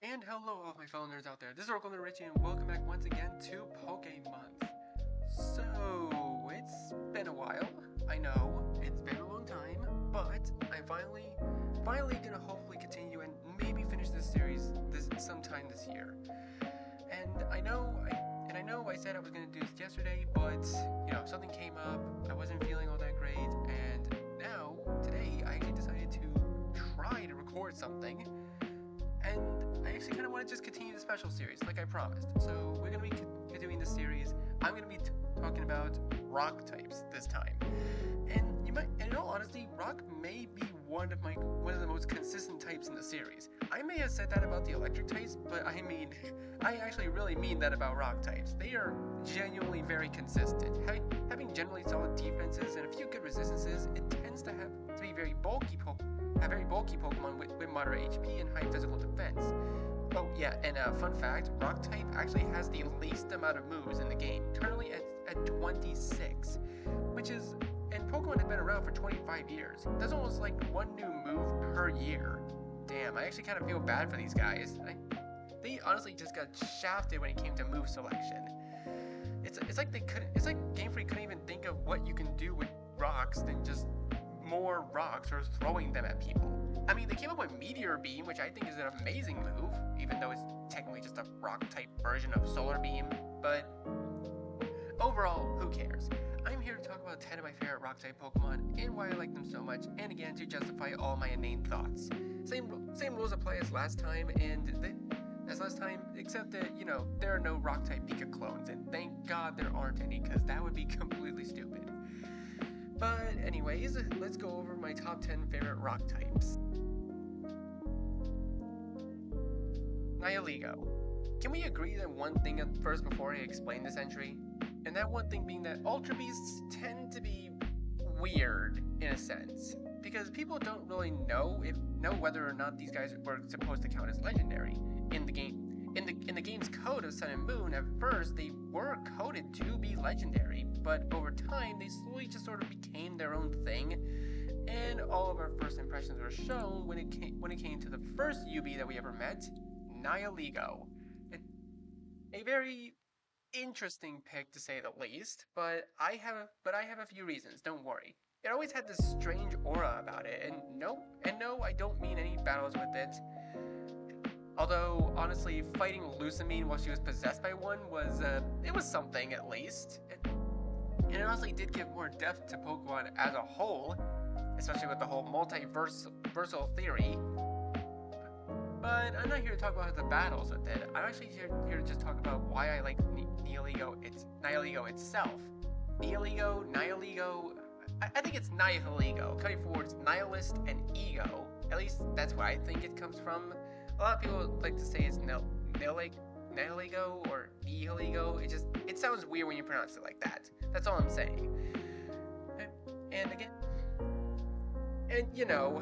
And hello all my fellow nerds out there, this is Oracle Richie and welcome back once again to PokéMonth. So, it's been a while, I know, it's been a long time, but I'm finally gonna hopefully continue and maybe finish this series sometime this year. And I know I said I was gonna do this yesterday, but something came up, I wasn't feeling all that great, and now, today, I actually decided to try to record something. And I actually kind of want to just continue the special series, like I promised. So we're going to be doing this series. I'm going to be talking about rock types this time. And in all honesty, rock may be one of the most consistent types in the series. I may have said that about the electric types, but I actually really mean that about rock types. They are genuinely very consistent. Having generally solid defenses and a few good resistances, it tends to be very bulky Pokemon with moderate HP and high physical defense. Oh yeah, and fun fact, rock type actually has the least amount of moves in the game, currently at 26, and Pokemon have been around for 25 years. That's almost like one new move per year. Damn, I actually kind of feel bad for these guys. They honestly just got shafted when it came to move selection. It's like Game Freak couldn't even think of what you can do with rocks than just more rocks or throwing them at people. I mean, they came up with Meteor Beam, which I think is an amazing move, even though it's technically just a rock-type version of Solar Beam, but overall, who cares? I'm here to talk about 10 of my favorite rock-type Pokemon and why I like them so much, and again, to justify all my inane thoughts. Same rules apply as last time, except that, there are no rock-type Pika clones, and thank God there aren't any, because that would be completely stupid. But anyways, let's go over my top 10 favorite rock types. Nihilego. Can we agree that one thing at first before I explain this entry? And that one thing being that Ultra Beasts tend to be weird in a sense, because people don't really know whether or not these guys were supposed to count as legendary in the game. In the game's code of Sun and Moon, at first they were coded to be legendary, but over time they slowly just sort of became their own thing, and all of our first impressions were shown when it came to the first UB that we ever met, Nihilego. A very interesting pick to say the least, but I have a few reasons. Don't worry. It always had this strange aura about it, and no, I don't mean any battles with it. Although, honestly, fighting Lusamine while she was possessed by one was something, at least. And it honestly did give more depth to Pokemon as a whole, especially with the whole multiversal theory. But I'm not here to talk about the battles with it. I'm actually here to just talk about why I like Nihilego itself. Nihilego, I think it's Nihilego, cutting forwards nihilist and ego. At least that's where I think it comes from. A lot of people like to say it's Nihilego or Nihilego. It sounds weird when you pronounce it like that. That's all I'm saying. And again,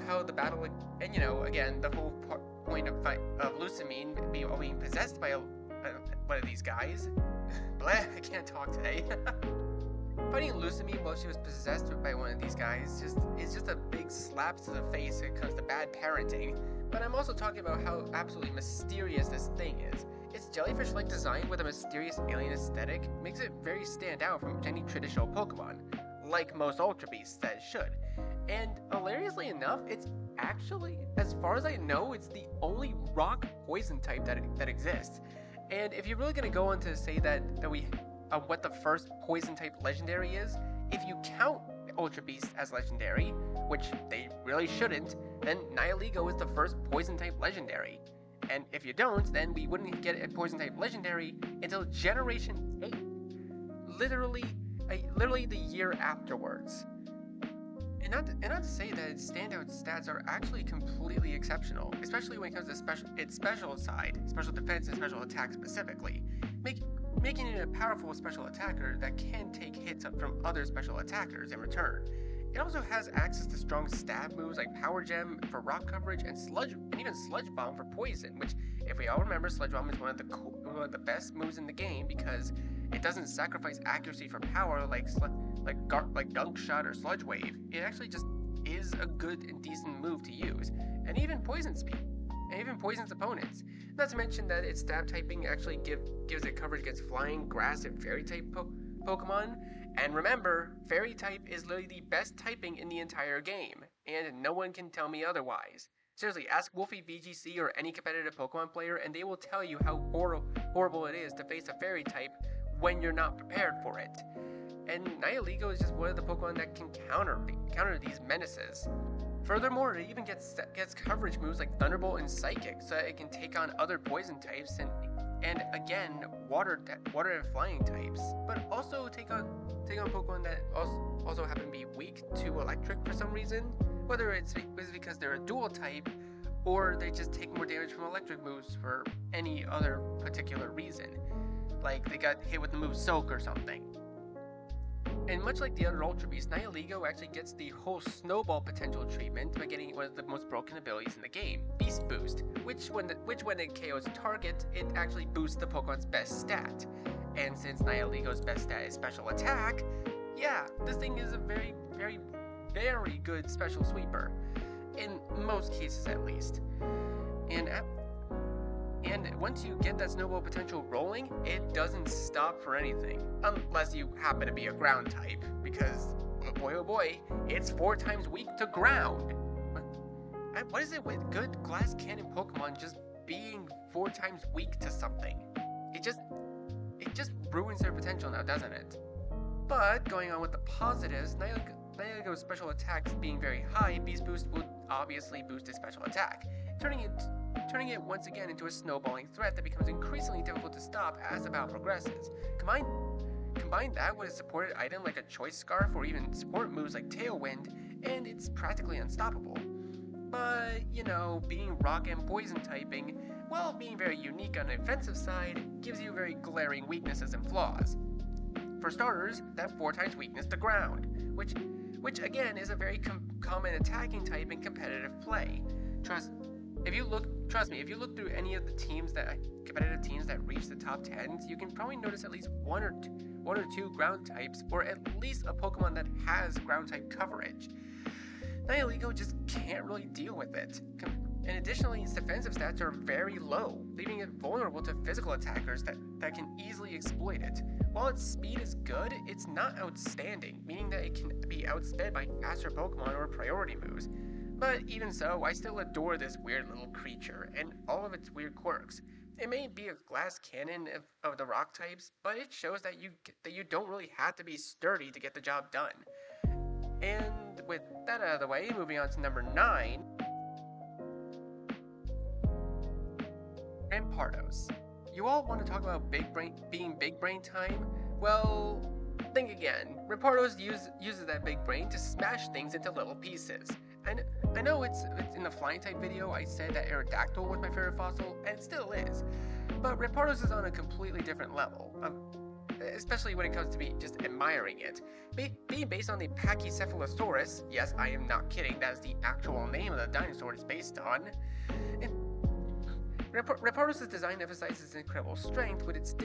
how the battle, and again, the whole point of Lusamine being possessed by one of these guys. Blah, I can't talk today. Fighting Lusamine while she was possessed by one of these guys is just a big slap to the face when it comes to bad parenting. But I'm also talking about how absolutely mysterious this thing is. Its jellyfish-like design with a mysterious alien aesthetic makes it very stand out from any traditional Pokemon, like most Ultra Beasts that it should. And hilariously enough, it's actually, as far as I know, it's the only rock poison type that exists. And if you're really gonna go on to say what the first poison type legendary is, if you count Ultra Beast as legendary, which they really shouldn't, then Nihilego is the first poison type legendary. And if you don't, then we wouldn't get a poison type legendary until Generation 8. Literally the year afterwards. And not to say that its standout stats are actually completely exceptional, especially when it comes to its special side, special defense and special attack specifically, making it a powerful special attacker that can take hits from other special attackers in return. It also has access to strong stab moves like Power Gem for rock coverage and even Sludge Bomb for poison, which, if we all remember, Sludge Bomb is one of the best moves in the game because it doesn't sacrifice accuracy for power like Gunk Shot or Sludge Wave. It actually just is a good and decent move to use, and even Poison Speed. and even poisons opponents. Not to mention that its stab typing actually gives it coverage against flying, grass, and fairy type Pokemon. And remember, fairy type is literally the best typing in the entire game, and no one can tell me otherwise. Seriously, ask Wolfie VGC or any competitive Pokemon player, and they will tell you how horrible it is to face a fairy type when you're not prepared for it. And Nihilego is just one of the Pokemon that can counter these menaces. Furthermore, it even gets coverage moves like Thunderbolt and Psychic, so that it can take on other poison types and again water and flying types, but also take on Pokemon that also happen to be weak to electric for some reason, whether it's because they're a dual type or they just take more damage from electric moves for any other particular reason, like they got hit with the move Soak or something. And much like the other Ultra Beasts, Nihilego actually gets the whole snowball potential treatment by getting one of the most broken abilities in the game, Beast Boost, which when it KOs a target, it actually boosts the Pokemon's best stat. And since Nihilego's best stat is special attack, yeah, this thing is a very, very, very good special sweeper, in most cases at least. And once you get that snowball potential rolling, it doesn't stop for anything. Unless you happen to be a ground type, because, oh boy, it's 4 times weak to ground. What is it with good glass cannon Pokemon just being 4 times weak to something? It just ruins their potential now, doesn't it? But, going on with the positives, Nihilego's special attacks being very high, Beast Boost will obviously boost its special attack, turning it once again into a snowballing threat that becomes increasingly difficult to stop as the battle progresses. Combine that with a supported item like a Choice Scarf or even support moves like Tailwind, and it's practically unstoppable. But, you know, being rock and poison typing, while being very unique on the offensive side, gives you very glaring weaknesses and flaws. For starters, that 4 times weakness to ground, which again is a very common attacking type in competitive play. Trust me, if you look through any of the competitive teams that reach the top 10s, you can probably notice at least one or two ground types, or at least a Pokemon that has ground type coverage. Nihilego just can't really deal with it. And additionally, its defensive stats are very low, leaving it vulnerable to physical attackers that can easily exploit it. While its speed is good, it's not outstanding, meaning that it can be outsped by faster Pokemon or priority moves. But even so, I still adore this weird little creature and all of its weird quirks. It may be a glass cannon of the rock types, but it shows that you don't really have to be sturdy to get the job done. And with that out of the way, moving on to number 9, Rampardos. You all want to talk about being big brain time? Well, think again. Rampardos uses that big brain to smash things into little pieces. And I know it's in the flying type video I said that Aerodactyl was my favorite fossil, and it still is. But Rampardos is on a completely different level, especially when it comes to just admiring it. Being based on the Pachycephalosaurus, yes, I am not kidding, that is the actual name of the dinosaur it's based on. And Rampardos' design emphasizes its incredible strength with its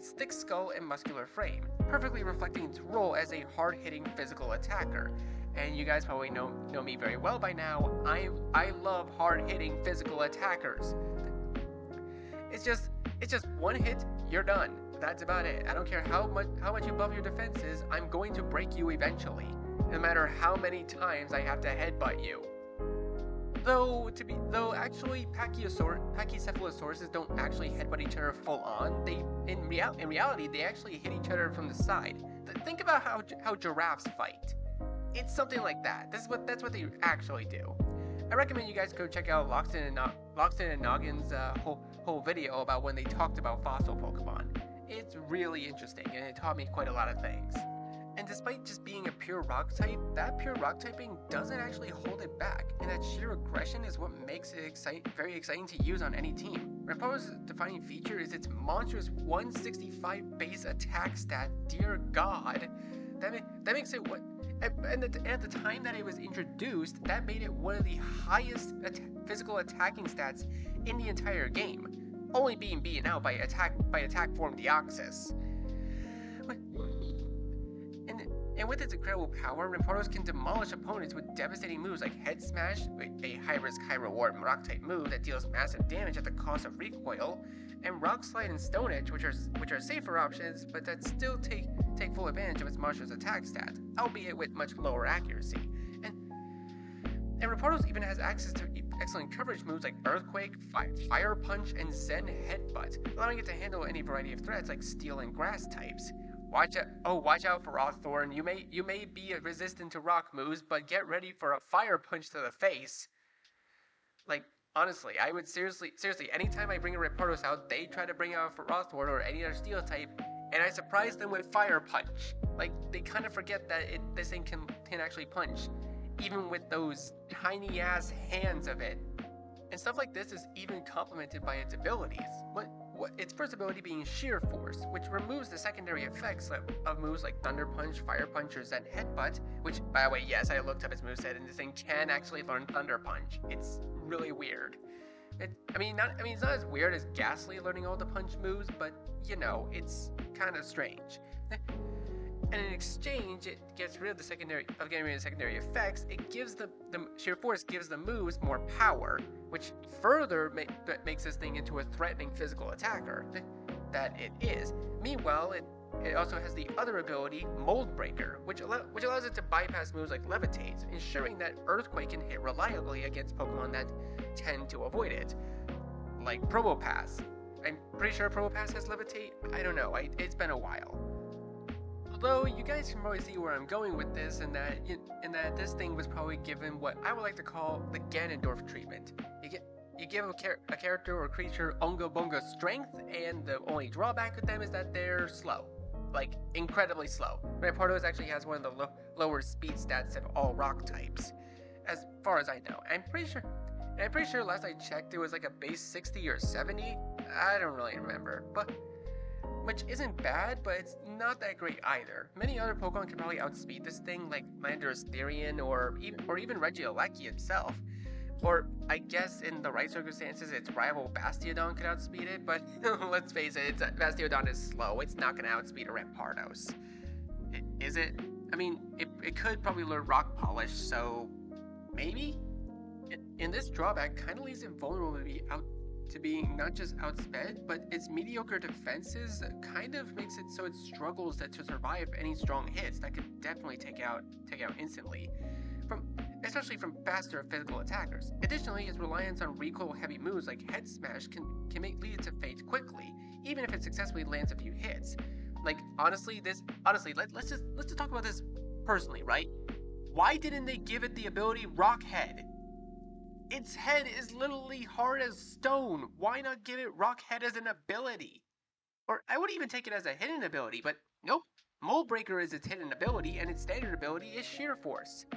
thick skull and muscular frame, perfectly reflecting its role as a hard-hitting physical attacker. And you guys probably know me very well by now. I love hard-hitting physical attackers. It's just one hit, you're done. That's about it. I don't care how much you buff your defenses, I'm going to break you eventually, no matter how many times I have to headbutt you. Though actually Pachycephalosauruses don't actually headbutt each other full on. In reality they actually hit each other from the side. Think about how giraffes fight. It's something like that. That's what they actually do. I recommend you guys go check out Loxton and Noggin's whole video about when they talked about fossil Pokemon. It's really interesting, and it taught me quite a lot of things. And despite just being a pure rock type, that pure rock typing doesn't actually hold it back, and that sheer aggression is what makes it very exciting to use on any team. Rampardos' defining feature is its monstrous 165 base attack stat. Dear God, that makes it what. And at the time that it was introduced, that made it one of the highest physical attacking stats in the entire game, only being beaten out by attack form Deoxys. And with its incredible power, Rampardos can demolish opponents with devastating moves like Head Smash, a high-risk, high-reward Rock-type move that deals massive damage at the cost of recoil, and Rock Slide and Stone Edge, which are safer options, but that still take full advantage of its monster's attack stat, albeit with much lower accuracy. And Rapardos even has access to excellent coverage moves like Earthquake, Fire Punch, and Zen Headbutt, allowing it to handle any variety of threats like Steel and Grass types. Watch out for Rothorn. You may be resistant to rock moves, but get ready for a fire punch to the face. Like, honestly, I would seriously, anytime I bring a Rapardos out, they try to bring out a Rothorn or any other steel type, and I surprise them with fire punch. Like, they kind of forget that this thing can actually punch, even with those tiny ass hands of it. And stuff like this is even complemented by its abilities. Its first ability being Sheer Force, which removes the secondary effects of moves like Thunder Punch, Fire Punch, or Zen Headbutt, which, by the way, yes, I looked up its moveset, and this thing can actually learn Thunder Punch. It's really weird. It's not as weird as Ghastly learning all the punch moves, but, you know, it's kind of strange. And in exchange, it gets rid of getting rid of the secondary effects. It gives the Sheer Force gives the moves more power, which further makes this thing into a threatening physical attacker that it is. Meanwhile, it also has the other ability, Mold Breaker, which allows it to bypass moves like Levitate, ensuring that Earthquake can hit reliably against Pokemon that tend to avoid it, like Probopass. I'm pretty sure Probopass has Levitate. I don't know. It's been a while. Although you guys can probably see where I'm going with this, and that this thing was probably given what I would like to call the Ganondorf treatment. You give a character or creature Unga Bunga strength, and the only drawback with them is that they're slow, like incredibly slow. Rampardos actually has one of the lower speed stats of all rock types, as far as I know. I'm pretty sure last I checked it was like a base 60 or 70. I don't really remember, but. Which isn't bad, but it's not that great either. Many other Pokemon can probably outspeed this thing, like Landorus Therian or even Regieleki itself. Or, I guess in the right circumstances, its rival Bastiodon could outspeed it, but let's face it, Bastiodon is slow. It's not going to outspeed a Rampardos. Is it? I mean, it could probably learn Rock Polish, so maybe? And this drawback kind of leaves it vulnerable to being not just outsped, but its mediocre defenses kind of makes it so it struggles to survive any strong hits that could definitely take out instantly, especially from faster physical attackers. Additionally, its reliance on recoil-heavy moves like Head Smash can lead it to fade quickly, even if it successfully lands a few hits. Like let's just talk about this personally, right? Why didn't they give it the ability Rock Head? Its head is literally hard as stone. Why not give it Rock Head as an ability? Or I would even take it as a hidden ability, but nope. Mold Breaker is its hidden ability, and its standard ability is Sheer Force.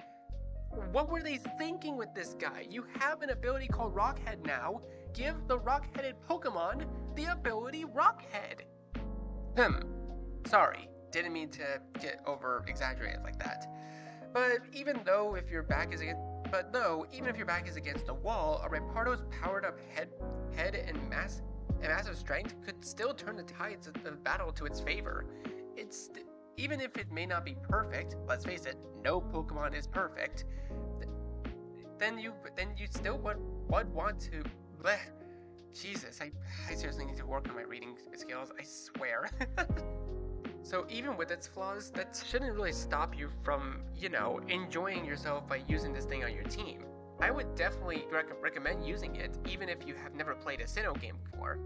What were they thinking with this guy? You have an ability called Rock Head now. Give the rock-headed Pokemon the ability Rock Head. Sorry, didn't mean to get over-exaggerated like that. But even if your back is against the wall, a Rampardos powered up head and massive strength could still turn the tides of battle to its favor. Even if it may not be perfect, let's face it, no Pokemon is perfect. Then you still would want to. Bleh. Jesus, I seriously need to work on my reading skills. I swear. So even with its flaws, that shouldn't really stop you from, enjoying yourself by using this thing on your team. I would definitely recommend using it, even if you have never played a Sinnoh game before.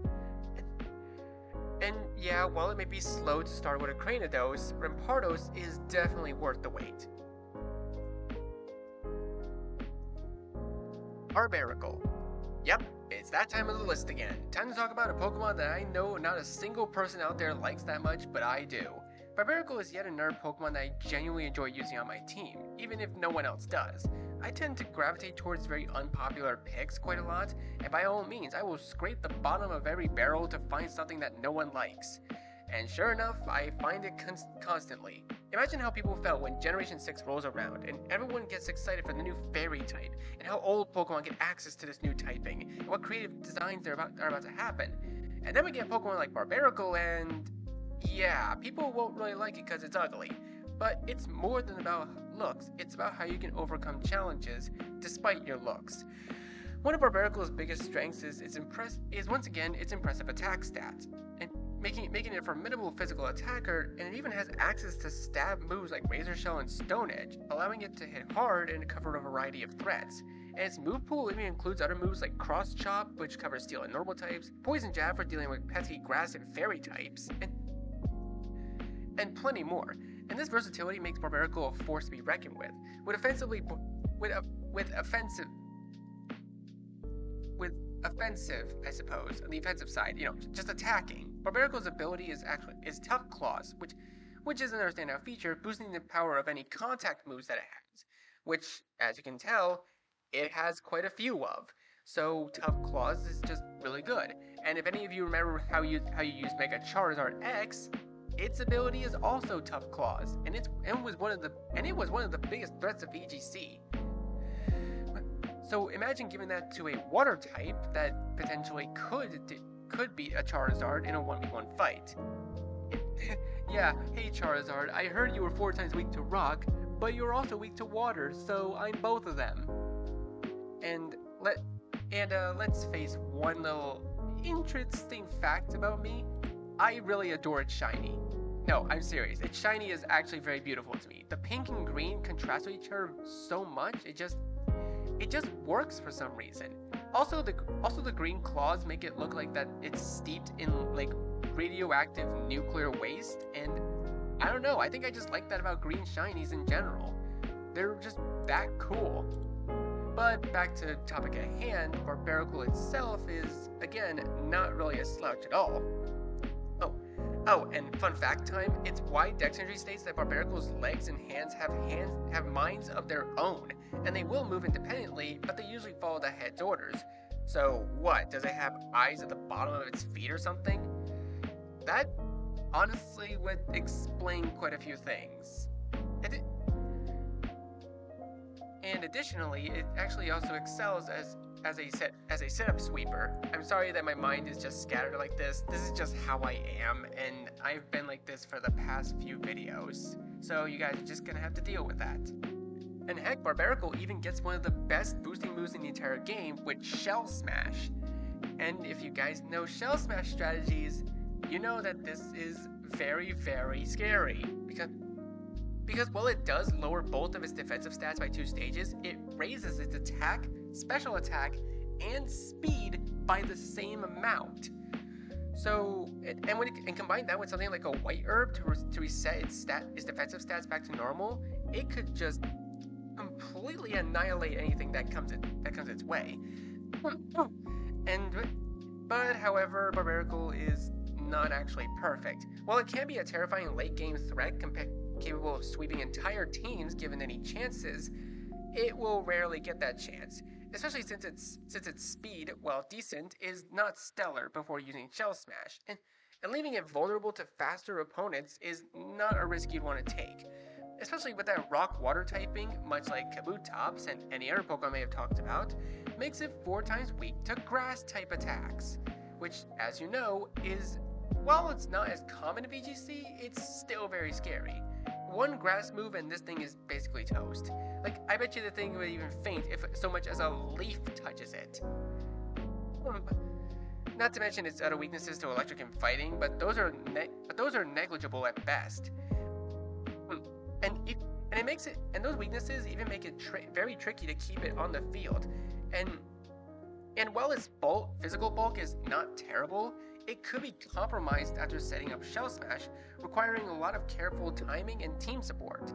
And yeah, while it may be slow to start with a Cranidos, Rampardos is definitely worth the wait. Barbaracle. Yep, it's that time of the list again. Time to talk about a Pokemon that I know not a single person out there likes that much, but I do. Barbaracle is yet another Pokemon that I genuinely enjoy using on my team, even if no one else does. I tend to gravitate towards very unpopular picks quite a lot, and by all means, I will scrape the bottom of every barrel to find something that no one likes. And sure enough, I find it constantly. Imagine how people felt when Generation 6 rolls around, and everyone gets excited for the new Fairy type, and how old Pokemon get access to this new typing, and what creative designs are about to happen. And then we get Pokemon like Barbaracle, and yeah, people won't really like it because it's ugly. But it's more than about looks, it's about how you can overcome challenges despite your looks. One of Barbaricle's biggest strengths is once again its impressive attack stats, and making it a formidable physical attacker, and it even has access to stab moves like Razor Shell and Stone Edge, allowing it to hit hard and cover a variety of threats. And its move pool even includes other moves like Cross Chop, which covers steel and normal types, Poison Jab for dealing with pesky grass and fairy types, and plenty more. And this versatility makes Barbaricle a force to be reckoned with. With offensive, I suppose, on the offensive side, just attacking. Barbaricle's ability is Tough Claws, which is another standout feature, boosting the power of any contact moves that it has, which, as you can tell, it has quite a few of. So Tough Claws is just really good. And if any of you remember how you use Mega Charizard X, its ability is also Tough Claws, and it was one of the biggest threats of VGC. So imagine giving that to a water type that potentially could beat a Charizard in a 1v1 fight. Yeah, hey Charizard, I heard you were 4 times weak to rock, but you're also weak to water, so I'm both of them. And let's face one little interesting fact about me. I really adore its shiny. No, I'm serious. Its shiny is actually very beautiful to me. The pink and green contrast with each other so much, it just works for some reason. Also the green claws make it look like that it's steeped in like radioactive nuclear waste, and I don't know, I think I just like that about green shinies in general. They're just that cool. But back to the topic at hand, Barbaricle itself is, again, not really a slouch at all. Oh, and fun fact time, its wide dexterity states that Barbaricle's legs and hands have minds of their own, and they will move independently, but they usually follow the head's orders. So what, does it have eyes at the bottom of its feet or something? That honestly would explain quite a few things. And additionally, it actually also excels as a setup sweeper. I'm sorry that my mind is just scattered like this. This is just how I am, and I've been like this for the past few videos. So you guys are just gonna have to deal with that. And heck, Barbaricle even gets one of the best boosting moves in the entire game with Shell Smash. And if you guys know Shell Smash strategies, you know that this is very, very scary. Because while it does lower both of its defensive stats by 2 stages, it raises its attack, special attack, and speed by the same amount. So, and combine that with something like a White Herb to reset its defensive stats back to normal, it could just completely annihilate anything that comes its way. But however, Barbaricle is not actually perfect. While it can be a terrifying late game threat capable of sweeping entire teams given any chances, it will rarely get that chance, especially since its speed, while decent, is not stellar before using Shell Smash, and leaving it vulnerable to faster opponents is not a risk you'd want to take, especially with that rock-water typing, much like Kabutops and any other Pokemon may have talked about, makes it 4 times weak to grass-type attacks, which, as you know, while it's not as common in VGC, it's still very scary. One grass move and this thing is basically toast. Like, I bet you the thing would even faint if so much as a leaf touches it. Not to mention its other weaknesses to electric and fighting, but those are negligible at best. And those weaknesses even make it very tricky to keep it on the field. And while its physical bulk is not terrible, it could be compromised after setting up Shell Smash, requiring a lot of careful timing and team support.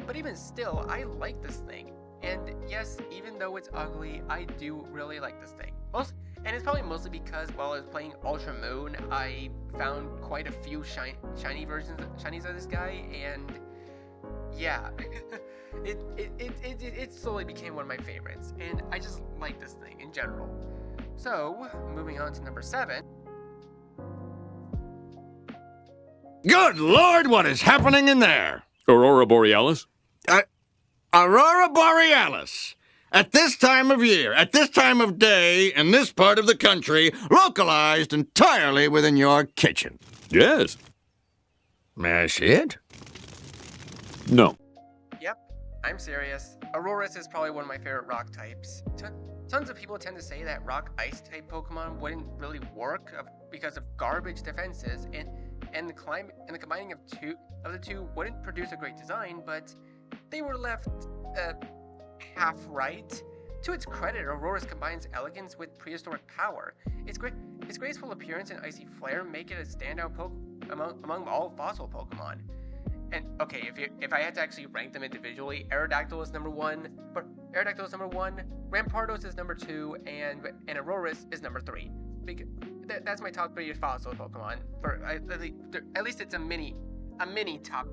But even still, I like this thing. And yes, even though it's ugly, I do really like this thing. And it's probably mostly because while I was playing Ultra Moon, I found quite a few shinies of this guy, and yeah, it slowly became one of my favorites, and I just like this thing in general. So, moving on to number 7. Good Lord, what is happening in there? Aurora Borealis? Aurora Borealis. At this time of year, at this time of day, in this part of the country, localized entirely within your kitchen. Yes. May I see it? No. Yep, I'm serious. Aurorus is probably one of my favorite rock types. Tons of people tend to say that rock ice type Pokemon wouldn't really work because of garbage defenses, and the combining of the two wouldn't produce a great design, but they were left uh, half right. To its credit, Aurorus combines elegance with prehistoric power. Its graceful appearance and icy flair make it a standout among all fossil Pokemon. And okay, if I had to actually rank them individually, Aerodactyl is number one, Rampardos is number two, and Aurorus is number three. Because that's my top three fossil Pokemon. For at least it's a mini top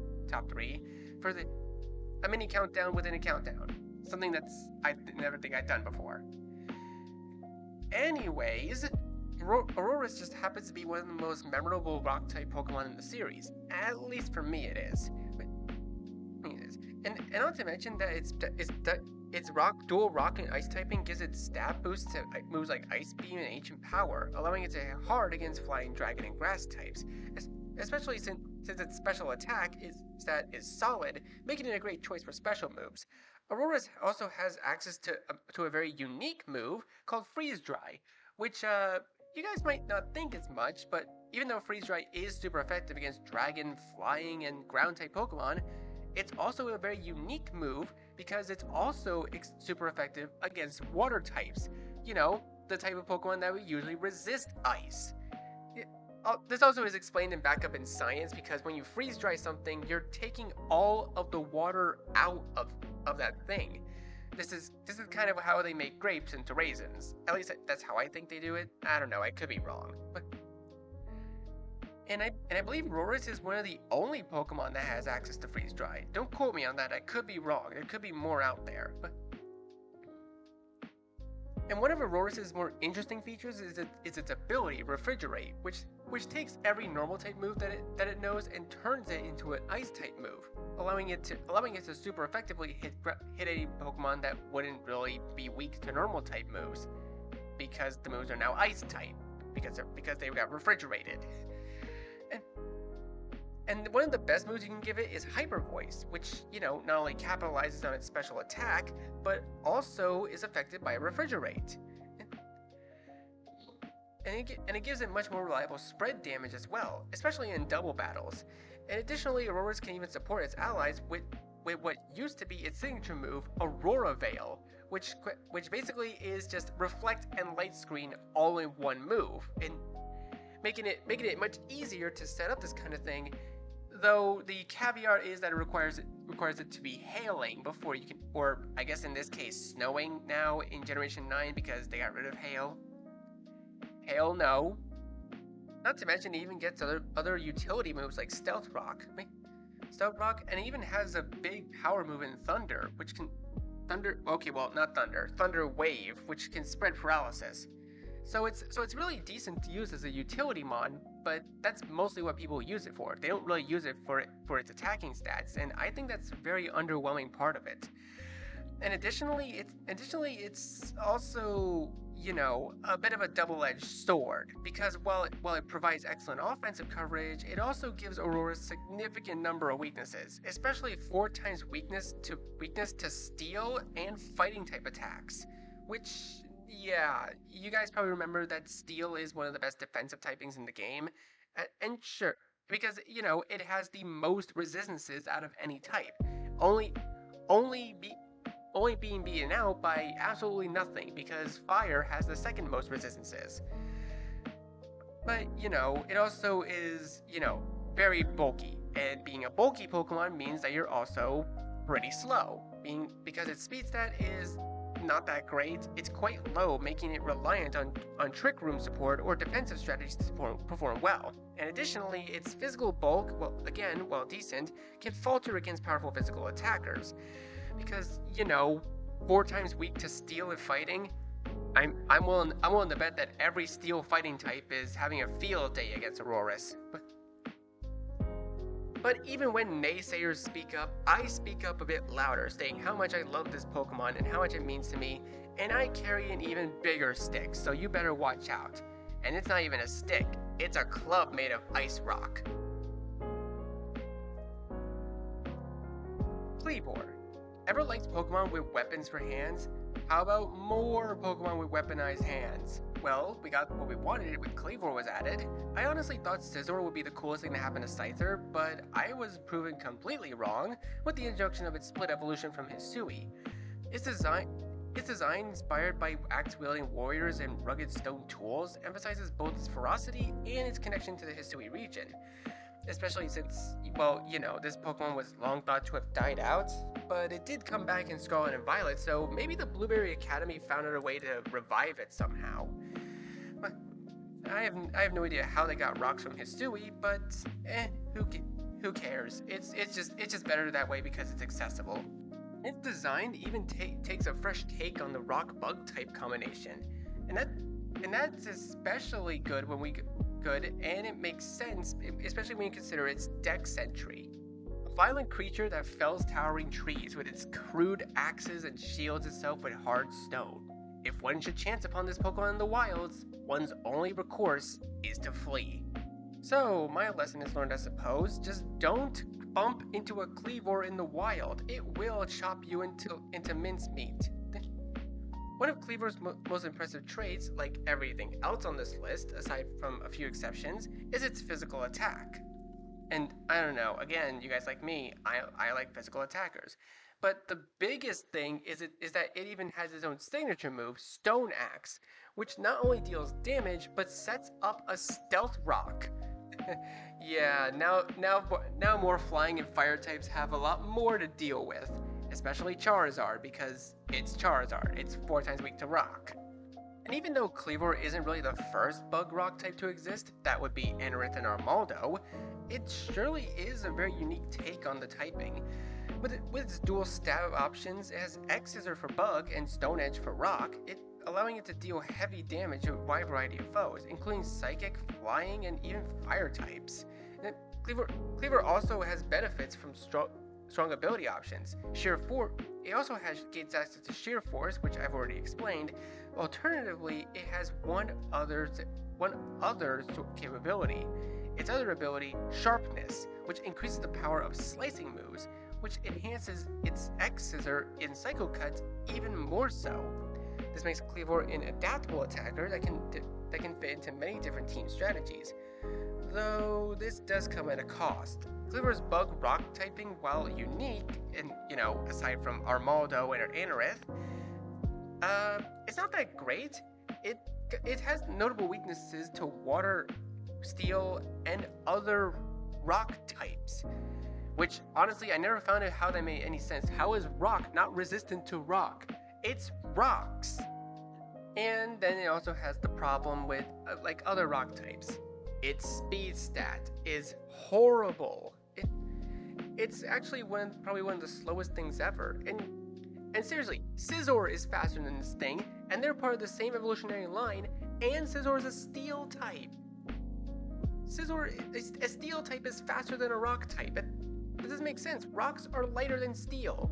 three for a mini countdown within a countdown. Something that's I never think I'd done before. Anyways, Aurorus just happens to be one of the most memorable rock-type Pokemon in the series. At least for me, it is. And not to mention that its dual rock and ice typing gives it stat boosts to moves like Ice Beam and Ancient Power, allowing it to hit hard against Flying Dragon and Grass types, especially since its special attack stat is solid, making it a great choice for special moves. Aurorus also has access to a very unique move called Freeze Dry, which you guys might not think as much, but even though Freeze Dry is super effective against Dragon, Flying, and Ground type Pokemon, it's also a very unique move because it's also super effective against Water types. You know, the type of Pokemon that would usually resist Ice. This also is explained and backed up in science because when you freeze dry something, you're taking all of the water out of that thing. This is kind of how they make grapes into raisins. At least that's how I think they do it. I don't know, I could be wrong. And I believe Aurorus is one of the only Pokemon that has access to freeze dry. Don't quote me on that, I could be wrong. There could be more out there. And one of Aurorus's more interesting features is its ability, Refrigerate, which takes every normal type move that it knows and turns it into an ice type move, allowing it to super effectively hit any Pokemon that wouldn't really be weak to normal type moves, because the moves are now ice type because they got refrigerated. And one of the best moves you can give it is Hyper Voice, which, you know, not only capitalizes on its special attack, but also is affected by Refrigerate. And it gives it much more reliable spread damage as well, especially in double battles. And additionally, Aurorus can even support its allies with what used to be its signature move, Aurora Veil, which basically is just Reflect and Light Screen all in one move, and making it much easier to set up this kind of thing. Though the caveat is that it requires it to be hailing before you can, or I guess in this case snowing now in Generation 9 because they got rid of hail. Hail no. Not to mention it even gets other utility moves like Stealth Rock, and it even has a big power move in Thunder, which can Thunder Wave, which can spread paralysis. So it's really decent to use as a utility mon, but that's mostly what people use it for. They don't really use it for its attacking stats, and I think that's a very underwhelming part of it. And additionally, it's also, you know, a bit of a double-edged sword, because while it provides excellent offensive coverage, it also gives Aurora a significant number of weaknesses, especially 4 times weakness to steel and fighting type attacks, which, yeah, you guys probably remember that steel is one of the best defensive typings in the game, and sure, because, you know, it has the most resistances out of any type, only being beaten out by absolutely nothing, because fire has the second most resistances. But, you know, it also is, you know, very bulky, and being a bulky Pokemon means that you're also pretty slow, because its speed stat is not that great. It's quite low, making it reliant on Trick Room support or defensive strategies to perform well. And additionally, its physical bulk, while decent, can falter against powerful physical attackers. Because, you know, 4 times weak to steel and fighting, I'm willing to bet that every steel fighting type is having a field day against Aurorus. But even when naysayers speak up, I speak up a bit louder, saying how much I love this Pokemon and how much it means to me, and I carry an even bigger stick, so you better watch out. And it's not even a stick, it's a club made of ice rock. Kleavor. Ever liked Pokemon with weapons for hands? How about more Pokemon with weaponized hands? Well, we got what we wanted when Kleavor was added. I honestly thought Scizor would be the coolest thing to happen to Scyther, but I was proven completely wrong with the introduction of its split evolution from Hisui. Its design inspired by axe-wielding warriors and rugged stone tools, emphasizes both its ferocity and its connection to the Hisui region. Especially since, well, this Pokemon was long thought to have died out, but it did come back in Scarlet and Violet, so maybe the Blueberry Academy found out a way to revive it somehow. But I have no idea how they got rocks from Hisui, but who cares? It's just better that way because it's accessible. Its design even takes a fresh take on the rock bug type combination, and that's especially good and it makes sense, especially when you consider its dex entry. A violent creature that fells towering trees with its crude axes and shields itself with hard stone. If one should chance upon this Pokemon in the wilds, one's only recourse is to flee. So, my lesson is learned, I suppose. Just don't bump into a Kleavor in the wild. It will chop you into mincemeat. One of Kleavor's most impressive traits, like everything else on this list, aside from a few exceptions, is its physical attack. And I don't know, again, you guys like me, I like physical attackers. But the biggest thing is that it even has its own signature move, Stone Axe, which not only deals damage, but sets up a stealth rock. Yeah, now more flying and fire types have a lot more to deal with, especially Charizard, because it's Charizard. It's 4 times weak to rock. And even though Kleavor isn't really the first bug rock type to exist, that would be Anorith and Armaldo, it surely is a very unique take on the typing. With its dual stab options, it has X-Scissor for bug and Stone Edge for rock, allowing it to deal heavy damage to a wide variety of foes, including psychic, flying, and even fire types. And Kleavor also has benefits from strong ability options. It also gains access to Sheer Force, which I've already explained. Alternatively, it has one other capability. Its other ability, Sharpness, which increases the power of slicing moves, which enhances its X-Scissor in Psycho Cuts even more so. This makes Kleavor an adaptable attacker that can fit into many different team strategies. Though this does come at a cost. Kleavor's bug rock typing, while unique, and aside from Armaldo and Anorith, it's not that great. It has notable weaknesses to water, steel, and other rock types. Which honestly, I never found out how that made any sense. How is rock not resistant to rock? It's rocks. And then it also has the problem with like other rock types. Its speed stat is horrible. It's actually probably one of the slowest things ever. And seriously, Scizor is faster than this thing, and they're part of the same evolutionary line, and Scizor is a steel type. A steel type is faster than a rock type. It doesn't make sense. Rocks are lighter than steel.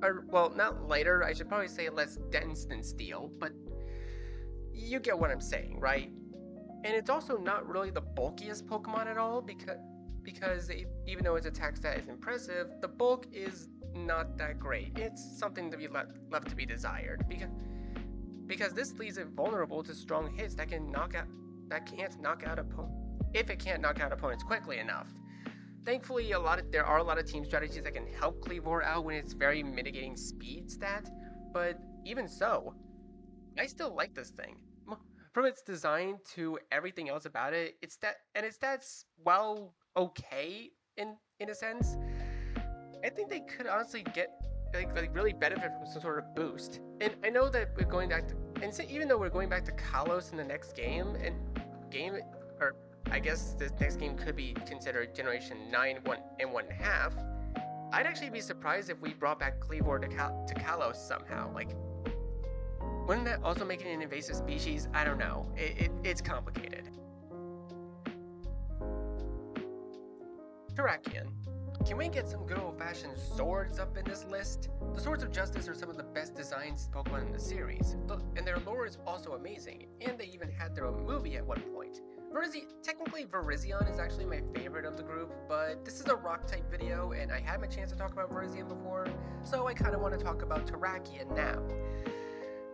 Or, well, not lighter, I should probably say less dense than steel, but you get what I'm saying, right? And it's also not really the bulkiest Pokemon at all, because even though its attack stat is impressive, the bulk is not that great. It's something to be left to be desired, because this leaves it vulnerable to strong hits that can't knock out opponents quickly enough. Thankfully, there are a lot of team strategies that can help Kleavor out when it's very mitigating speed stat, but even so, I still like this thing. From its design to everything else about it, its stats, while okay in a sense, I think they could honestly get like really benefit from some sort of boost. And I know that we're going back to, and so even though we're going back to Kalos in the next game, or I guess this next game could be considered Generation 9 1.5, I'd actually be surprised if we brought back Kleavor to Kalos somehow. Like, wouldn't that also make it an invasive species? I don't know. It's complicated. Terrakion. Can we get some good old-fashioned swords up in this list? The Swords of Justice are some of the best designed Pokemon in the series, and their lore is also amazing, and they even had their own movie at one point. Technically Virizion is actually my favorite of the group, but this is a rock type video and I had my chance to talk about Virizion before, so I kind of want to talk about Terrakion now.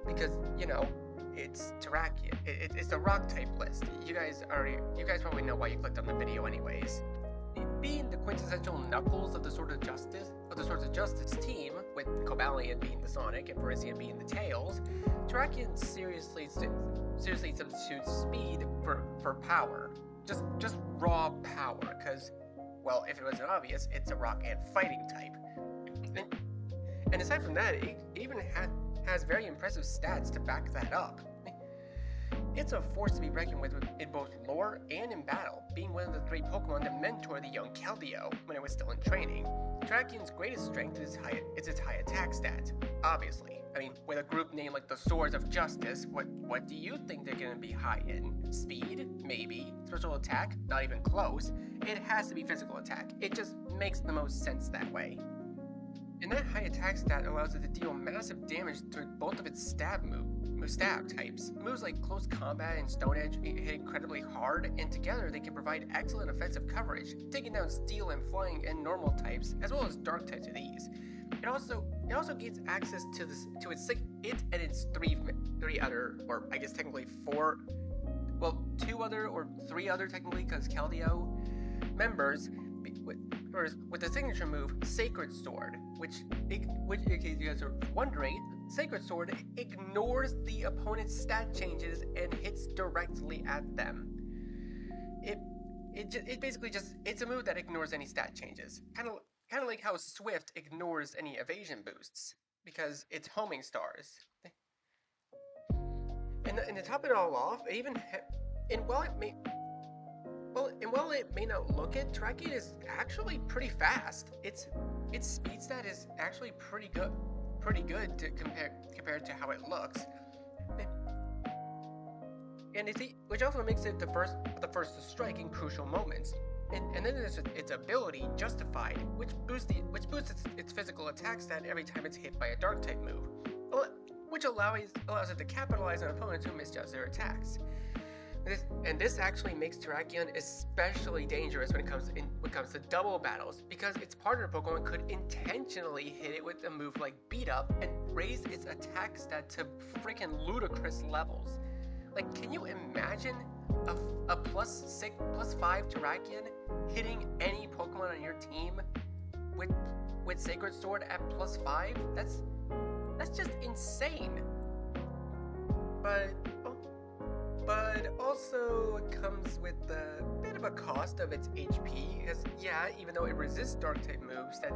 Because, you know, it's Terrakion. It's a rock type list. You guys probably know why you clicked on the video anyways. Being the quintessential Knuckles of the Swords of Justice team, with Cobalion being the Sonic and Virizion being the Tails, Terrakion seriously substitutes speed for power. Just raw power, because, well, if it wasn't obvious, it's a rock and fighting type. And aside from that, it even has very impressive stats to back that up. It's a force to be reckoned with in both lore and in battle, being one of the 3 Pokemon that mentored the young Keldeo when it was still in training. Terrakion's greatest strength is its high attack stat, obviously. I mean, with a group name like the Swords of Justice, what do you think they're gonna be high in? Speed? Maybe. Special attack? Not even close. It has to be physical attack. It just makes the most sense that way. And that high attack stat allows it to deal massive damage to both of its stab types. Moves like Close Combat and Stone Edge hit incredibly hard, and together they can provide excellent offensive coverage, taking down Steel and Flying and Normal types, as well as Dark types with ease. It also gains access to it and its three other, or I guess technically 4, well, 2 other or 3 other technically, because Keldeo members with the signature move Sacred Sword, which in case you guys are wondering, Sacred Sword ignores the opponent's stat changes and hits directly at them. It basically it's a move that ignores any stat changes, kind of like how Swift ignores any evasion boosts because it's homing stars. And to top it all off, while it may not look it, Terrakion is actually pretty fast. Its speed stat is actually pretty good to compared to how it looks, and which also makes it the first to strike in crucial moments. And then there's its ability, Justified, which boosts its physical attack stat every time it's hit by a Dark type move, which allows it to capitalize on opponents who misjudge their attacks. This actually makes Terrakion especially dangerous when it comes to double battles, because its partner Pokemon could intentionally hit it with a move like Beat Up and raise its attack stat to freaking ludicrous levels. Like, can you imagine a +5 Terrakion hitting any Pokemon on your team with Sacred Sword at +5? That's just insane. But also it comes with a bit of a cost of its HP, because yeah, even though it resists Dark type moves, that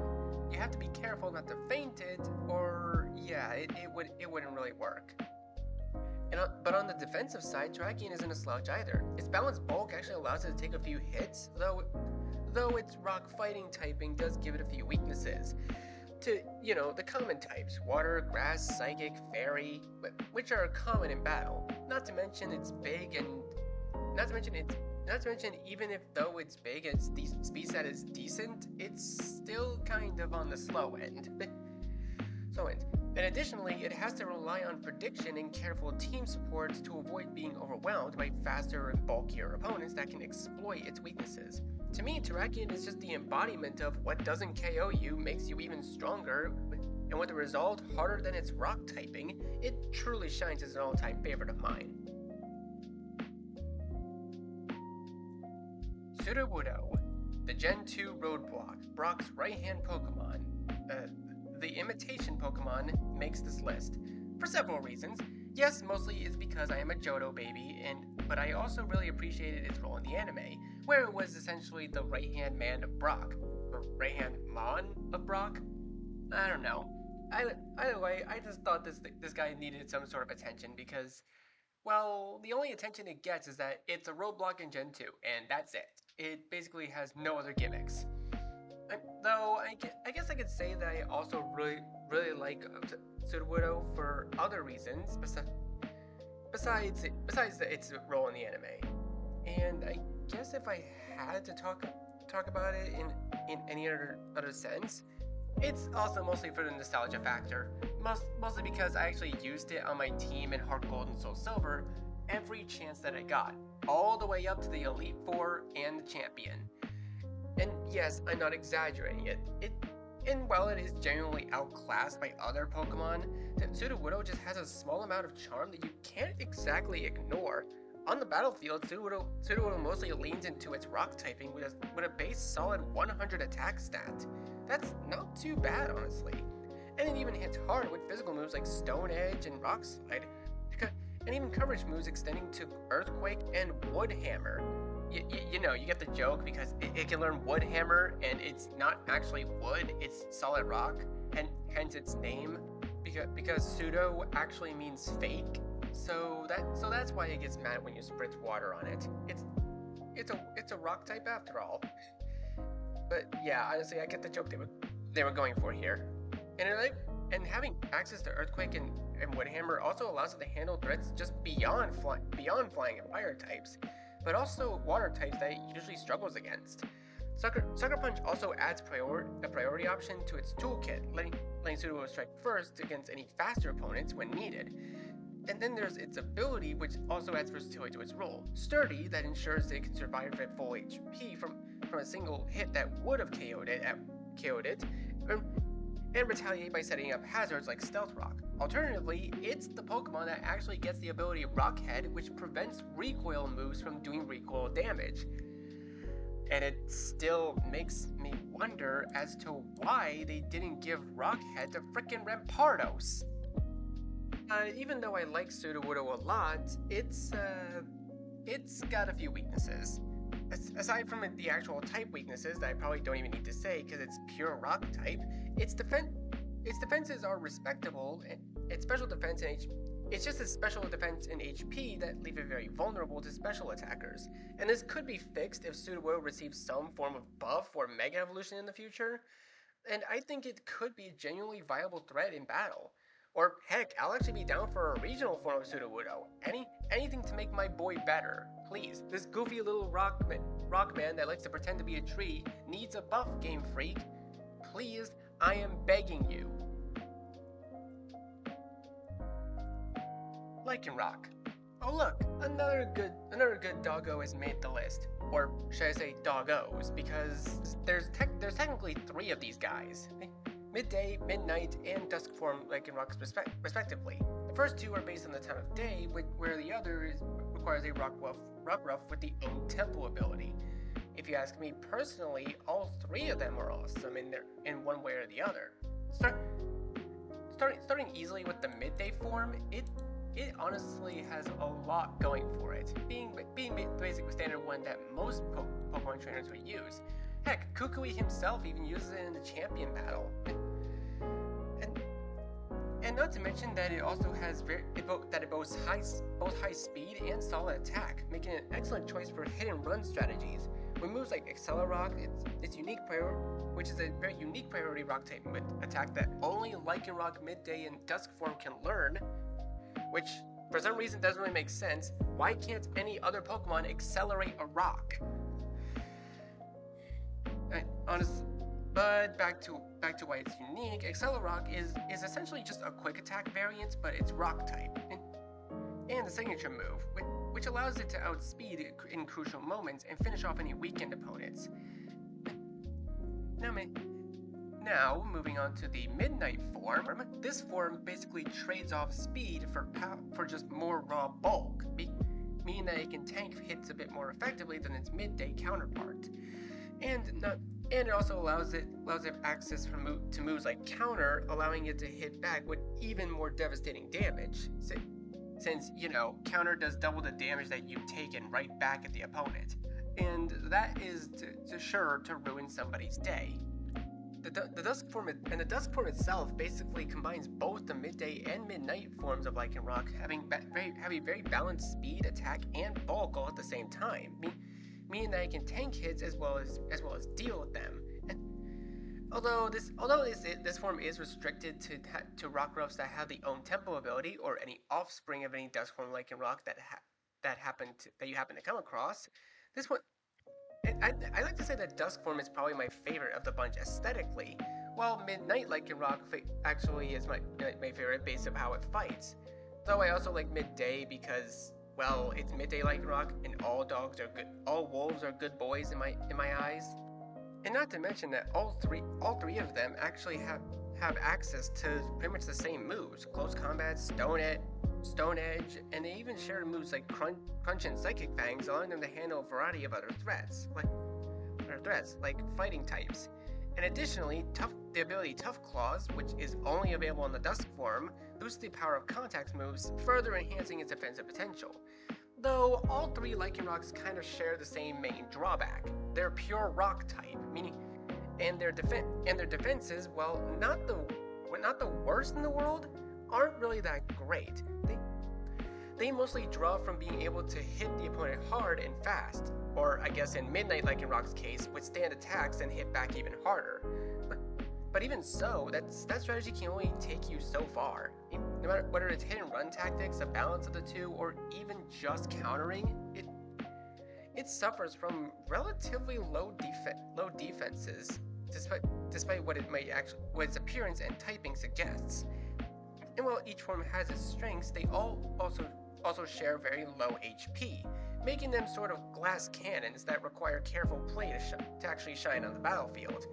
you have to be careful not to feint it, or yeah, it wouldn't really work. But on the defensive side, Terrakion isn't a slouch either. Its balanced bulk actually allows it to take a few hits, though its rock fighting typing does give it a few weaknesses. To, you know, the common types, water, grass, psychic, fairy, which are common in battle. Not to mention it's big, and not to mention even if though it's big and its speed stat is decent, it's still kind of on the slow end. And additionally, it has to rely on prediction and careful team support to avoid being overwhelmed by faster and bulkier opponents that can exploit its weaknesses. To me, Terrakion is just the embodiment of what doesn't KO you makes you even stronger, and with the result harder than its rock typing, it truly shines as an all-time favorite of mine. Sudowoodo, the Gen 2 Roadblock, Brock's right-hand Pokemon. The imitation Pokemon makes this list for several reasons. Yes, mostly it's because I am a Johto baby, but I also really appreciated its role in the anime, where it was essentially the right-hand man of Brock, or right-hand mon of Brock. I don't know. Either way, I just thought this guy needed some sort of attention because, well, the only attention it gets is that it's a roadblock in Gen 2, and that's it. It basically has no other gimmicks. Though I guess I could say that I also really like Sudowoodo for other reasons besides its role in the anime. And I guess if I had to talk about it in any other sense, it's also mostly for the nostalgia factor. Mostly because I actually used it on my team in Heart Gold and Soul Silver every chance that I got. all the way up to the Elite Four and the Champion. And yes, I'm not exaggerating it. And while it is genuinely outclassed by other Pokemon, Sudowoodo just has a small amount of charm that you can't exactly ignore. On the battlefield, Sudowoodo mostly leans into its rock typing with a base solid 100 attack stat. That's not too bad, honestly. And it even hits hard with physical moves like Stone Edge and Rock Slide, and even coverage moves extending to Earthquake and Wood Hammer. You know, you get the joke because it can learn Wood Hammer and it's not actually wood, it's solid rock, and hence its name, because pseudo actually means fake. So that's why it gets mad when you spritz water on it. It's a rock type after all. But yeah, honestly, I get the joke they were going for here. And having access to Earthquake and Wood Hammer also allows it to handle threats just beyond flying and fire types, but also water types that it usually struggles against. Sucker Punch also adds a priority option to its toolkit, letting Sudowoodo strike first against any faster opponents when needed. And then there's its ability, which also adds versatility to its role. Sturdy, that ensures it can survive at full HP from a single hit that would have KO'd it, and retaliate by setting up hazards like Stealth Rock. Alternatively, it's the Pokemon that actually gets the ability Rock Head, which prevents recoil moves from doing recoil damage. And it still makes me wonder as to why they didn't give Rock Head to frickin' Rampardos. Even though I like Sudowoodo a lot, it's got a few weaknesses. Aside from the actual type weaknesses that I probably don't even need to say because it's pure rock type, its defenses are respectable, and its special defense and it's just a special defense in HP that leave it very vulnerable to special attackers. And this could be fixed if Sudowoodo receives some form of buff or Mega Evolution in the future, and I think it could be a genuinely viable threat in battle. Or heck, I'll actually be down for a regional form of Sudowoodo. Anything to make my boy better. Please, this goofy little rock man that likes to pretend to be a tree needs a buff, Game Freak. Please, I am begging you. Lycanroc. Oh look, another good doggo has made the list. Or should I say doggos, because there's technically 3 of these guys. Midday, Midnight, and Dusk form Lycanrocs respectively. The first 2 are based on the time of day, where the other requires a Rockruff with the own tempo ability. If you ask me personally, all 3 of them are awesome in one way or the other. Starting easily with the Midday form, it honestly has a lot going for it, being the basic standard one that most Pokemon trainers would use. Heck, Kukui himself even uses it in the champion battle. And not to mention that it also has it boasts both high speed and solid attack, making it an excellent choice for hit and run strategies. With moves like Accelerock, which is a very unique priority rock type with attack that only Lycanroc, Midday, and Dusk form can learn, which for some reason doesn't really make sense. Why can't any other Pokemon accelerate a rock? But back to why it's unique. Accelerock is essentially just a quick attack variant, but it's rock type, and the signature move, which allows it to outspeed in crucial moments and finish off any weakened opponents. Now moving on to the Midnight form. This form basically trades off speed for just more raw bulk, meaning that it can tank hits a bit more effectively than its Midday counterpart. And it also allows it access to moves like Counter, allowing it to hit back with even more devastating damage. Since, Counter does double the damage that you've taken right back at the opponent. And that is sure to ruin somebody's day. The Dusk form itself basically combines both the Midday and Midnight forms of Lycanroc, having very balanced speed, attack, and bulk all at the same time, meaning that it can tank hits as well as deal with them. And although this form is restricted to Rockruffs that have the own tempo ability or any offspring of any Dusk form Lycanroc that you happen to come across, this one. I like to say that Dusk form is probably my favorite of the bunch aesthetically, while Midnight Lycanroc actually is my favorite based on how it fights. Though I also like Midday because well, it's midday Lycanroc, and all dogs are good. All wolves are good boys in my eyes. And not to mention that all three of them actually have access to pretty much the same moves: close combat, Stone Edge, and they even share moves like Crunch and Psychic Fangs, allowing them to handle a variety of other threats, like fighting types. And additionally, the ability Tough Claws, which is only available in the Dusk form, boosts the power of Contact moves, further enhancing its defensive potential. Though all three Lycanrocs kind of share the same main drawback: they're pure Rock type, meaning, and their defenses, while not the worst in the world, aren't really that great. They mostly draw from being able to hit the opponent hard and fast, or I guess in Midnight Lycanroc's case, withstand attacks and hit back even harder. But even so, that strategy can only take you so far. No matter whether it's hit and run tactics, a balance of the two, or even just countering, it suffers from relatively low defenses, despite what its appearance and typing suggests. And while each form has its strengths, they all also share very low HP, making them sort of glass cannons that require careful play to actually shine on the battlefield.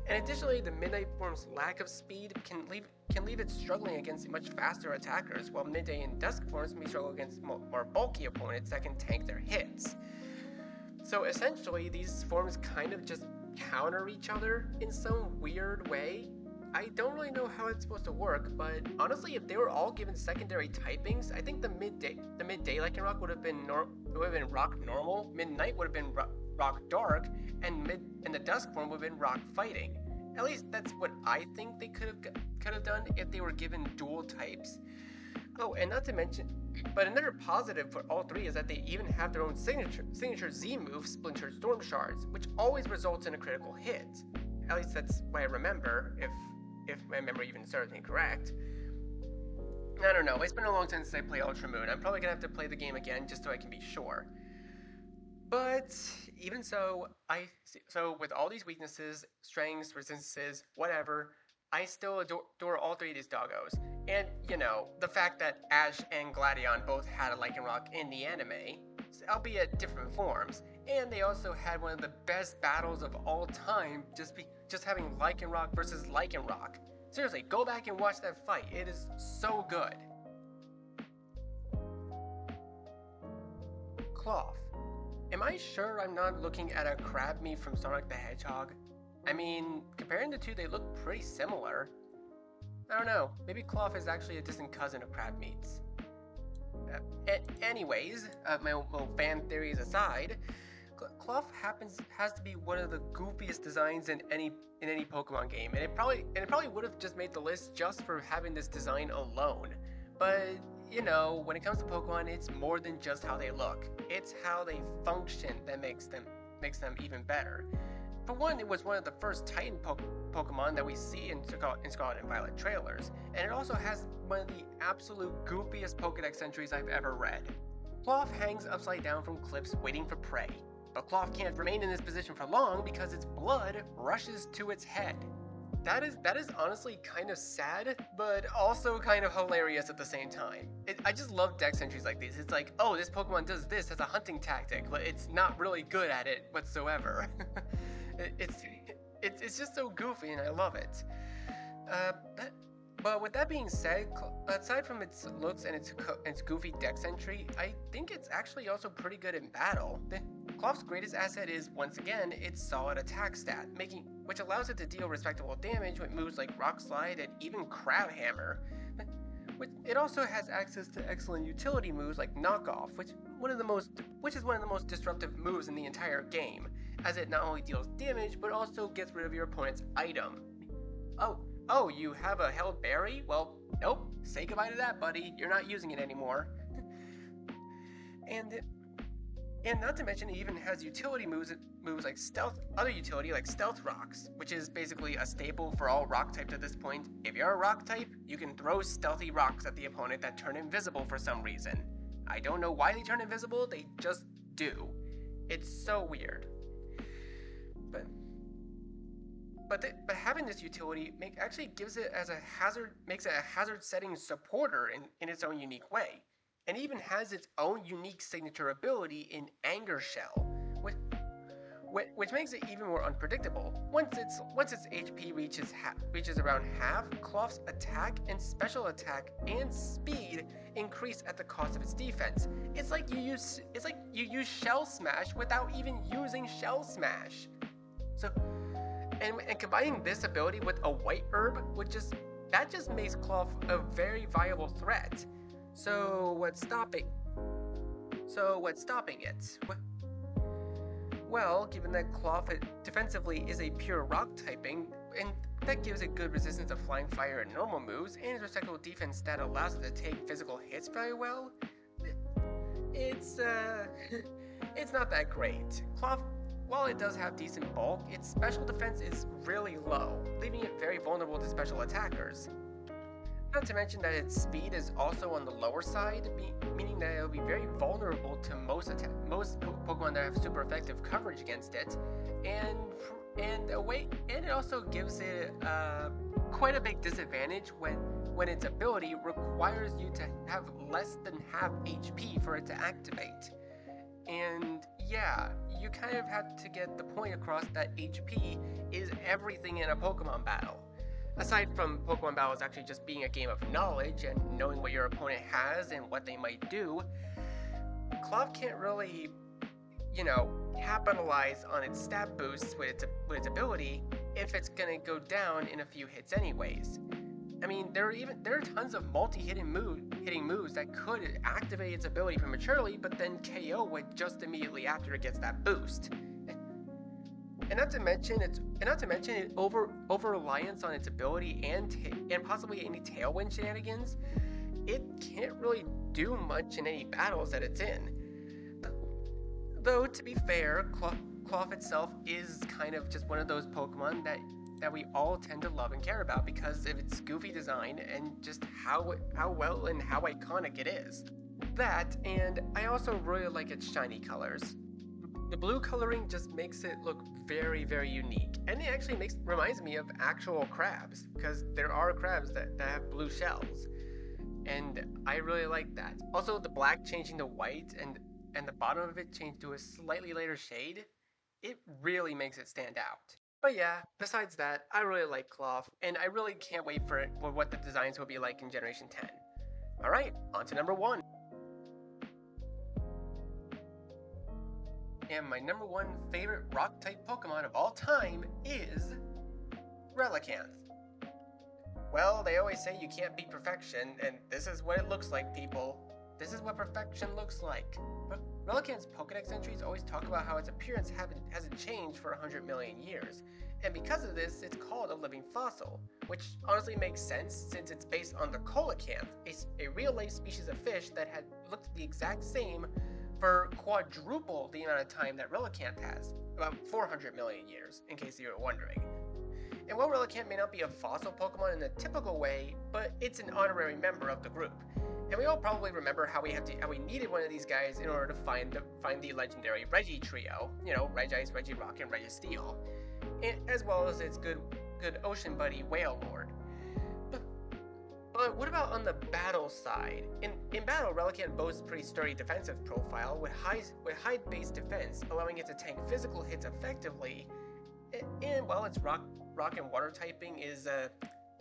And additionally, the Midnight form's lack of speed can leave it struggling against much faster attackers, while Midday and Dusk forms may struggle against more bulky opponents that can tank their hits. So essentially, these forms kind of just counter each other in some weird way. I don't really know how it's supposed to work, but honestly, if they were all given secondary typings, I think the midday Lycanroc would have been Rock Normal, Midnight would have been Rock Dark, and the Dusk form would have been Rock Fighting. At least that's what I think they could have done if they were given dual types. Oh, and not to mention, but another positive for all three is that they even have their own signature Z move, Splintered Storm Shards, which always results in a critical hit. At least that's what I remember, if my memory even serves me correct. I don't know, it's been a long time since I played Ultra Moon. I'm probably gonna have to play the game again just so I can be sure. But even so, with all these weaknesses, strengths, resistances, whatever, I still adore all three of these doggos. And, the fact that Ash and Gladion both had a Lycanroc in the anime, albeit different forms, and they also had one of the best battles of all time, just having Lycanroc versus Lycanroc. Seriously, go back and watch that fight. It is so good. Cloth. Am I sure I'm not looking at a crab meat from Sonic the Hedgehog? I mean, comparing the two, they look pretty similar. I don't know, maybe Cloth is actually a distant cousin of crab meats. Anyways, my little fan theories aside, Cloth has to be one of the goofiest designs in any Pokemon game, and it probably would have just made the list just for having this design alone. But when it comes to Pokemon, it's more than just how they look. It's how they function that makes them even better. For one, it was one of the first Titan Pokemon that we see in Scarlet and Violet trailers, and it also has one of the absolute goofiest Pokedex entries I've ever read. Cloth hangs upside down from cliffs waiting for prey, but Cloth can't remain in this position for long because its blood rushes to its head. That is honestly kind of sad, but also kind of hilarious at the same time. I just love dex entries like these. It's like, oh, this Pokemon does this as a hunting tactic, but it's not really good at it whatsoever. It's just so goofy, and I love it. But with that being said, aside from its looks and its goofy dex entry, I think it's actually also pretty good in battle. Cloth's greatest asset is, once again, its solid attack stat, which allows it to deal respectable damage with moves like Rock Slide and even Crab Hammer. It also has access to excellent utility moves like Knock Off, which is one of the most disruptive moves in the entire game, as it not only deals damage, but also gets rid of your opponent's item. Oh, you have a held berry? Well, nope, say goodbye to that, buddy. You're not using it anymore. And not to mention, it even has utility moves like Stealth Rocks, which is basically a staple for all rock types at this point. If you're a rock type, you can throw stealthy rocks at the opponent that turn invisible for some reason. I don't know why they turn invisible, they just do. It's so weird. But having this utility actually makes it a hazard setting supporter in its own unique way. and even has its own unique signature ability in Anger Shell, which makes it even more unpredictable. Once its HP reaches around half, Cloth's attack and special attack and speed increase at the cost of its defense. It's like you use Shell Smash without even using Shell Smash. So, and combining this ability with a White Herb that just makes Cloth a very viable threat. So what's stopping it? Well, given that Cloth defensively is a pure rock typing, and that gives it good resistance to flying fire and normal moves, and its respectable defense stat allows it to take physical hits very well, it's not that great. Cloth, while it does have decent bulk, its special defense is really low, leaving it very vulnerable to special attackers. Not to mention that its speed is also on the lower side, meaning that it'll be very vulnerable to most Pokemon that have super effective coverage against it, and it also gives it quite a big disadvantage when its ability requires you to have less than half HP for it to activate. And yeah, you kind of have to get the point across that HP is everything in a Pokemon battle. Aside from Pokemon battles actually just being a game of knowledge and knowing what your opponent has and what they might do, Cloth can't really, capitalize on its stat boosts with its ability if it's gonna go down in a few hits anyways. I mean, there are tons of hitting moves that could activate its ability prematurely, but then KO it just immediately after it gets that boost. And not to mention its over reliance on its ability and possibly any tailwind shenanigans. It can't really do much in any battles that it's in. Though to be fair, Cloth itself is kind of just one of those Pokemon that we all tend to love and care about because of its goofy design and just how well and how iconic it is. That, and I also really like its shiny colors. The blue coloring just makes it look very, very unique, and it actually reminds me of actual crabs, because there are crabs that have blue shells, and I really like that. Also, the black changing to white and the bottom of it changed to a slightly lighter shade, it really makes it stand out. But yeah, besides that, I really like Cloth, and I really can't wait for what the designs will be like in Generation 10. Alright, on to number 1. And my number 1 favorite rock-type Pokemon of all time is Relicanth. Well, they always say you can't beat perfection, and this is what it looks like, people. This is what perfection looks like. But Relicanth's Pokedex entries always talk about how its appearance hasn't changed for 100 million years, and because of this, it's called a living fossil, which honestly makes sense since it's based on the Coelacanth, a real-life species of fish that had looked the exact same for quadruple the amount of time that Relicanth has, about 400 million years, in case you were wondering. And while Relicanth may not be a fossil Pokemon in the typical way, but it's an honorary member of the group. And we all probably remember how we needed one of these guys in order to find the legendary Reggie trio, Regice, Regirock, and Registeel, as well as its good ocean buddy Wailord. But what about on the battle side? In battle, Relicanth boasts a pretty sturdy defensive profile with high base defense, allowing it to tank physical hits effectively. And while its rock and water typing is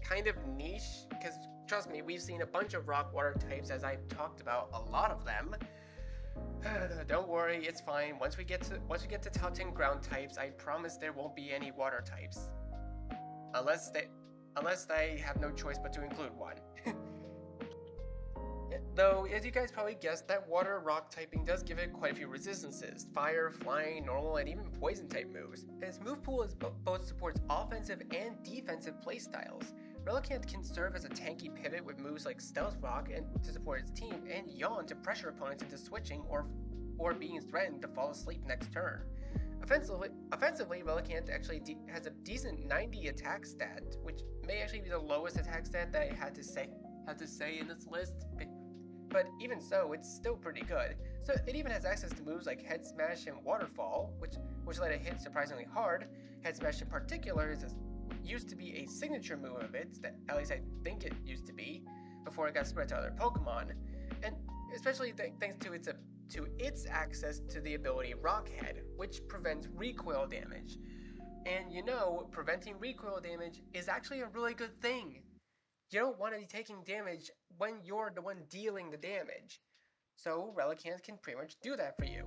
kind of niche, because trust me, we've seen a bunch of rock water types as I've talked about a lot of them. Don't worry, it's fine. Once we get to top 10 ground types, I promise there won't be any water types. Unless they have no choice but to include one. Though, as you guys probably guessed, that water rock typing does give it quite a few resistances. Fire, flying, normal, and even poison type moves. And its move pool both supports offensive and defensive playstyles. Relicanth can serve as a tanky pivot with moves like Stealth Rock to support its team, and Yawn to pressure opponents into switching or being threatened to fall asleep next turn. Offensively, Relicanth actually has a decent 90 attack stat, which may actually be the lowest attack stat that I had to say in this list. But even so, it's still pretty good. So it even has access to moves like Head Smash and Waterfall, which let it hit surprisingly hard. Head Smash in particular used to be a signature move of its, at least I think it used to be, before it got spread to other Pokemon. And especially thanks to its access to the ability Rockhead, which prevents recoil damage. And preventing recoil damage is actually a really good thing. You don't want to be taking damage when you're the one dealing the damage. So Relicanth can pretty much do that for you.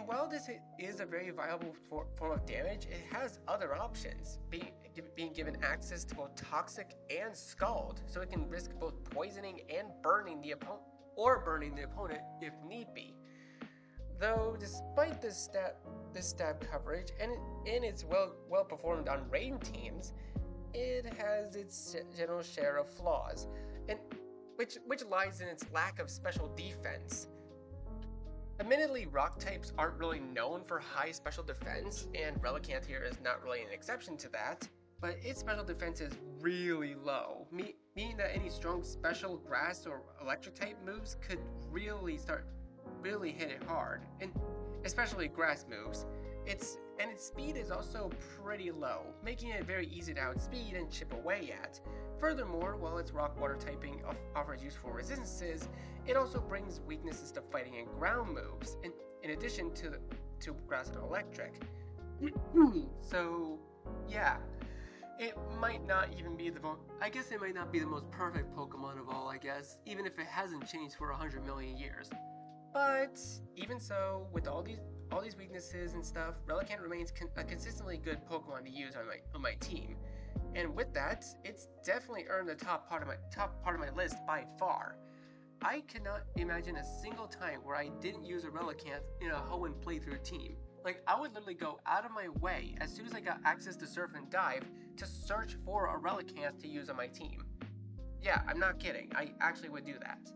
While this is a very viable form of damage, it has other options, being given access to both Toxic and Scald, so it can risk both poisoning and burning the opponent if need be. Though, despite this stab coverage and it's well performed on rain teams, it has its general share of flaws, and which lies in its lack of special defense. Admittedly, rock types aren't really known for high special defense, and Relicanth here is not really an exception to that, but its special defense is really low, meaning that any strong special grass or electric type moves could really hit it hard, and especially grass moves. Its speed is also pretty low, making it very easy to outspeed and chip away at. Furthermore, while its rock-water typing offers useful resistances, it also brings weaknesses to fighting and ground moves, in addition to grass and electric. So, yeah, it might not even be it might not be the most perfect Pokemon of all, I guess, even if it hasn't changed for 100 million years. But even so, with all these weaknesses and stuff, Relicanth remains a consistently good Pokemon to use on my team. And with that, it's definitely earned the top part of my list by far. I cannot imagine a single time where I didn't use a Relicanth in a Hoenn playthrough team. Like, I would literally go out of my way as soon as I got access to Surf and Dive to search for a Relicanth to use on my team. Yeah, I'm not kidding. I actually would do that.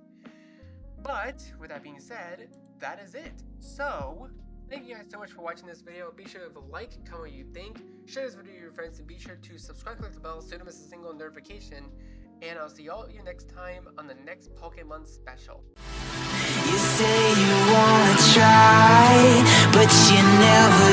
But, with that being said, that is it. So, thank you guys so much for watching this video. Be sure to like, comment what you think, share this video with your friends, and be sure to subscribe, click the bell so you don't miss a single notification. And I'll see all of you next time on the next PokéMonth special. You say you wanna try, but you never